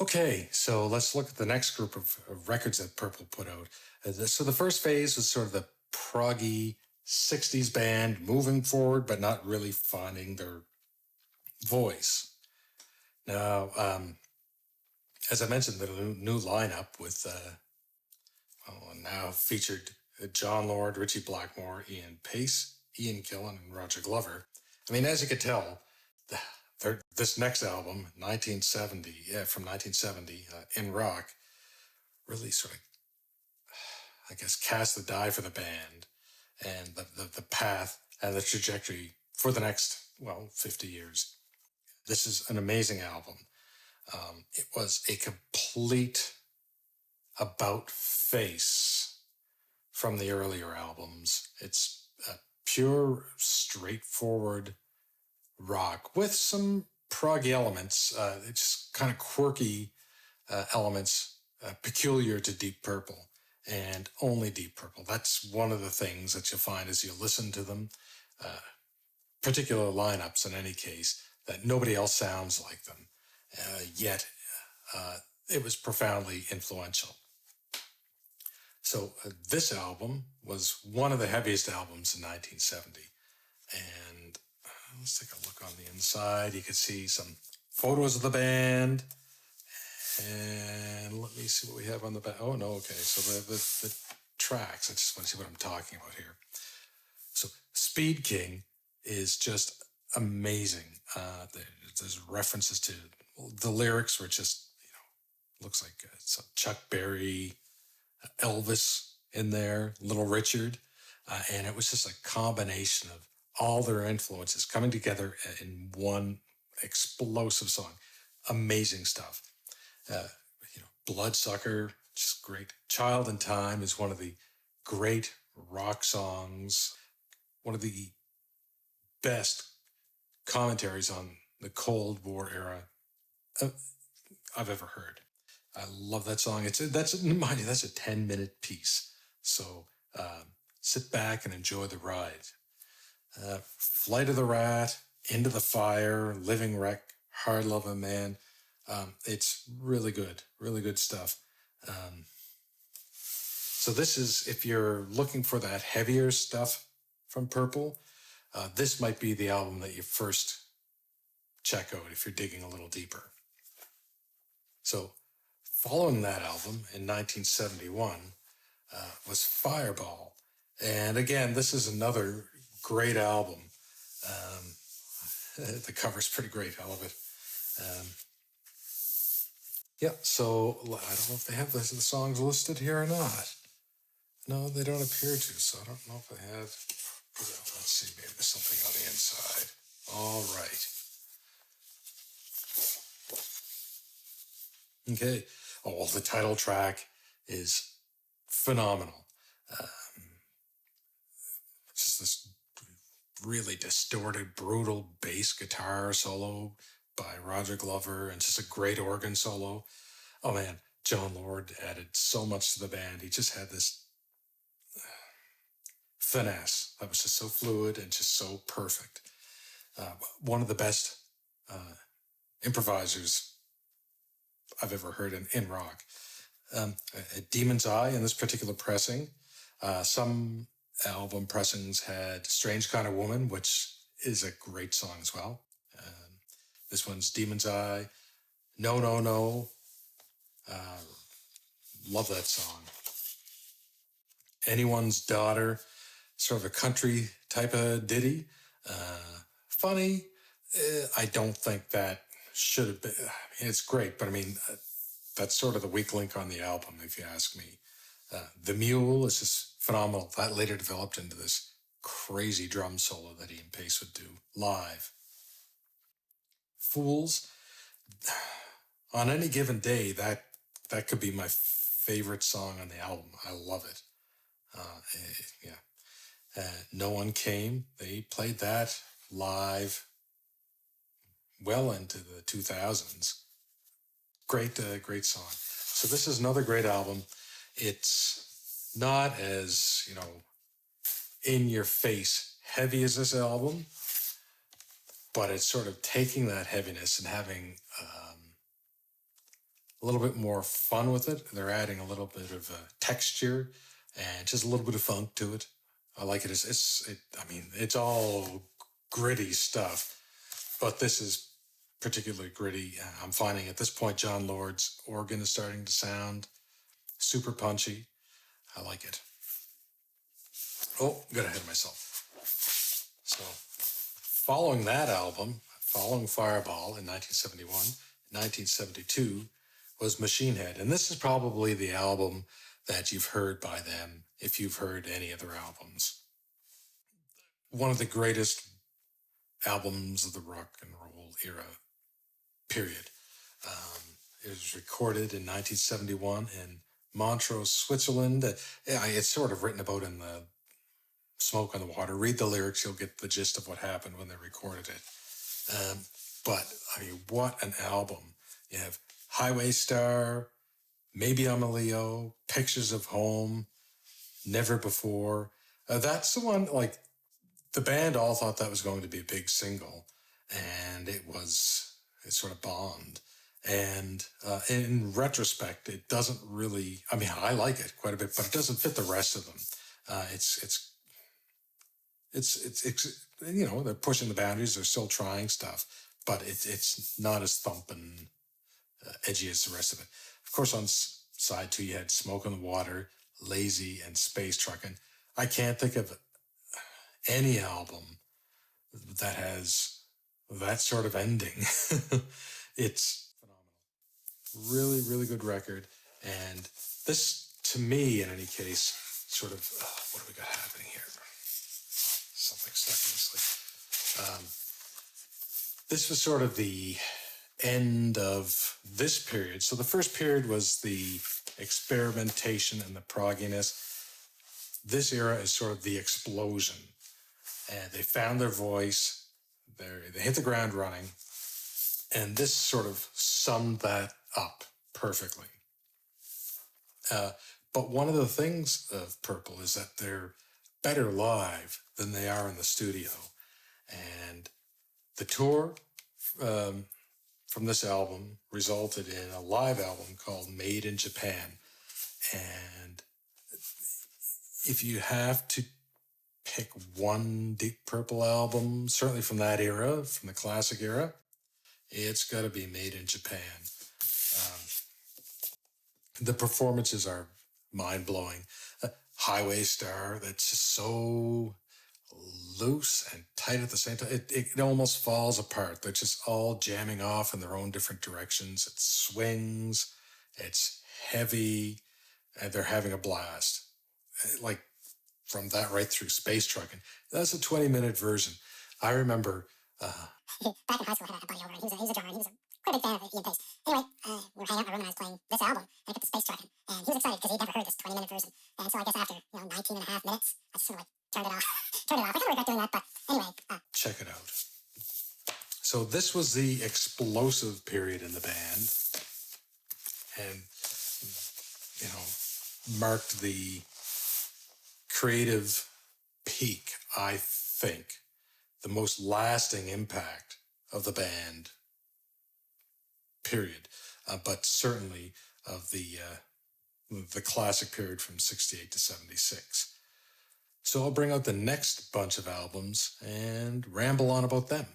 Okay, so let's look at the next group of records that Purple put out. So the first phase was sort of the proggy 60s band moving forward, but not really finding their voice. Now, as I mentioned, the new lineup with now featured John Lord, Ritchie Blackmore, Ian Pace, Ian Gillan, and Roger Glover. I mean, as you could tell, this next album, from 1970, In Rock, really sort of, I guess, cast the die for the band and the path and the trajectory for the next, 50 years. This is an amazing album. It was a complete about-face from the earlier albums. It's a pure, straightforward rock with some proggy elements, it's kind of quirky elements peculiar to Deep Purple and only Deep Purple. That's one of the things that you'll find as you listen to them, particular lineups in any case, that nobody else sounds like them, yet it was profoundly influential. So this album was one of the heaviest albums in 1970, and let's take a look on the inside. You can see some photos of the band. And let me see what we have on the back. Oh, no, okay. So the tracks, I just want to see what I'm talking about here. So Speed King is just amazing. There's references to the lyrics were just, looks like some Chuck Berry, Elvis in there, Little Richard. And it was just a combination of all their influences coming together in one explosive song. Amazing stuff. Bloodsucker, just great. Child in Time is one of the great rock songs. One of the best commentaries on the Cold War era I've ever heard. I love that song. Mind you, that's a 10-minute piece. So sit back and enjoy the ride. Flight of the Rat, Into the Fire, Living Wreck, Hard Love of Man. It's really good stuff. So this is, if you're looking for that heavier stuff from Purple, this might be the album that you first check out if you're digging a little deeper. So following that album in 1971 was Fireball. And again, this is another great album. The cover's pretty great. I love it. So I don't know if they have the songs listed here or not. No, they don't appear to, so I don't know if they have. Let's see, maybe there's something on the inside. All right. Okay. Oh, well, the title track is phenomenal. Just this really distorted, brutal bass guitar solo by Roger Glover and just a great organ solo. Oh man, John Lord added so much to the band. He just had this finesse that was just so fluid and just so perfect. One of the best improvisers I've ever heard in rock. Demon's Eye in this particular pressing. Some album pressings had Strange Kind of Woman, which is a great song as well. This one's Demon's Eye. No, No, No. Love that song. Anyone's Daughter, sort of a country type of ditty. Funny. I don't think that should have been. It's great, but that's sort of the weak link on the album, if you ask me. The Mule is just phenomenal. That later developed into this crazy drum solo that Ian Pace would do live. Fools. On any given day, that could be my favorite song on the album. I love it. No One Came. They played that live well into the 2000s. Great song. So this is another great album. It's not as, in your face heavy as this album, but it's sort of taking that heaviness and having a little bit more fun with it. They're adding a little bit of texture and just a little bit of funk to it. I like it. It's all gritty stuff, but this is particularly gritty. I'm finding at this point John Lord's organ is starting to sound super punchy. I like it. Oh, got ahead of myself. So, following that album, following Fireball in 1971, 1972 was Machine Head. And this is probably the album that you've heard by them if you've heard any of their albums. One of the greatest albums of the rock and roll era, period. It was recorded in 1971 in Montreux, Switzerland. It's sort of written about in the Smoke on the Water. Read the lyrics, you'll get the gist of what happened when they recorded it. But, what an album. You have Highway Star, Maybe I'm a Leo, Pictures of Home, Never Before. That's the one, the band all thought that was going to be a big single, and it sort of bombed. And in retrospect, it doesn't really, I like it quite a bit, but it doesn't fit the rest of them. They're pushing the boundaries, they're still trying stuff, but it's not as thumping, edgy as the rest of it. Of course, on side 2, you had Smoke on the Water, Lazy, and Space Truckin'. I can't think of any album that has that sort of ending. It's phenomenal. Really, really good record. And this, to me, in any case, sort of, what do we got happening here? Something stuck in this. This was sort of the end of this period. So the first period was the experimentation and the progginess. This era is sort of the explosion. And they found their voice. They hit the ground running. And this sort of summed that up perfectly. But one of the things of Purple is that they're better live than they are in the studio. And the tour from this album resulted in a live album called Made in Japan. And if you have to pick one Deep Purple album, certainly from that era, from the classic era, it's got to be Made in Japan. The performances are mind-blowing. Highway Star, that's just so loose and tight at the same time. It almost falls apart. They're just all jamming off in their own different directions. It swings, it's heavy, and they're having a blast. From that right through Space Truckin'. That's a 20-minute version. I remember... back in high school, I had a buddy over, and he was a drummer, and he was quite a big fan of Ian Pace. Anyway, we were hanging out in my room, and I was playing this album, and I got the Space Truckin', and he was excited because he'd never heard this 20-minute version. And so I guess after 19 and a half minutes, I just sort of turned it off. I kind of regret doing that, but anyway. Check it out. So this was the explosive period in the band, and marked the creative peak, I think, the most lasting impact of the band, period. But certainly of the classic period from 68 to 76. So I'll bring out the next bunch of albums and ramble on about them.